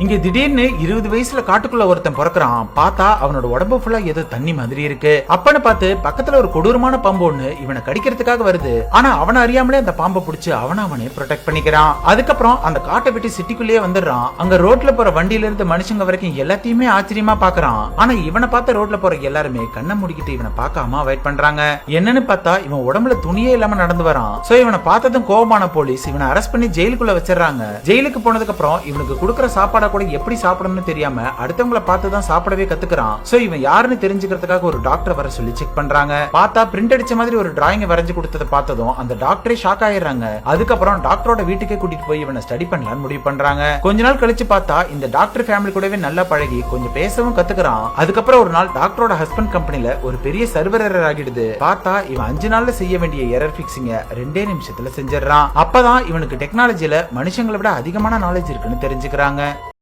இங்க திடீர்னு 20 வயசுல காட்டுக்குள்ள ஒருத்தன் பிறக்கிறான். பார்த்தா அவனோட உடம்பு ஃபுல்லா ஏதோ தண்ணி மாதிரி இருக்கு. அப்பன்னு பார்த்து பக்கத்துல ஒரு கொடூரமான பாம்பு ஒண்ணு இவனை கடிக்கிறதுக்காக வருது. ஆனா அவனை அறியாமலே அந்த பாம்பை பிடிச்சு அவனே ப்ரொடெக்ட் பண்ணிக்கிறான். அதுக்கப்புறம் அந்த காட்டை விட்டு சிட்டிக்குள்ளேயே வந்துடுறான். அங்க ரோட்ல போற வண்டியில இருந்து மனுஷங்க வரைக்கும் எல்லாத்தையுமே ஆச்சரியமா பாக்குறான். ஆனா இவனை பார்த்த ரோட்ல போற எல்லாருமே கண்ணை முடிக்கிட்டு இவனை பார்க்காம அவாய்ட் பண்றாங்க. என்னன்னு பார்த்தா இவன் உடம்புல துணியே இல்லாம நடந்து வரான். சோ இவனை பார்த்ததும் கோபமான போலீஸ் இவனை அரெஸ்ட் பண்ணி ஜெயிலுக்குள்ள வச்சிடறாங்க. ஜெயிலுக்கு போனதுக்கு அப்புறம் இவனுக்கு கொடுக்கற சாப்பாடை கூட எப்படி சாப்பிடணும்னு தெரியாம அடுத்தவங்களை பார்த்து தான் சாப்பிடவே கத்துக்கிறான். சோ இவன் யாருன்னு தெரிஞ்சுக்கிறதுக்காக ஒரு டாக்டர் வர சொல்லி செக் பண்றாங்க. பார்த்தா பிரிண்ட் அடிச்ச மாதிரி ஒரு டிராயிங் வரைஞ்சு கொடுத்ததை பார்த்ததும் அந்த டாக்டரே ஷாக் ஆயிடுறாங்க. அதுக்கப்புறம் டாக்டரோட வீட்டுக்கே கூட்டிட்டு போய் இவனை ஸ்டடி பண்ணலாம்னு முடிவு பண்றாங்க. கொஞ்ச நாள் கழிச்சு பார்த்தா இந்த டாக்டர் ஃபேமிலி கூடவே நல்லா பழகி கொஞ்சம் பேசவும் கத்துக்கிறான். அதுக்கப்புறம் ஒரு நாள் டாக்டரோட ஹஸ்பண்ட் கம்பெனில ஒரு பெரிய சர்வர் எரர் ஆகிடுது. பார்த்தா இவன் 5 நாள்ல செய்ய வேண்டிய எரர் பிக்சிங்க 2 நிமிஷத்துல செஞ்சிடறான். அப்பதான் இவனுக்கு டெக்னாலஜில மனுஷங்களை விட அதிகமான நாலேஜ் இருக்குன்னு தெரிஞ்சுக்கிறாங்க.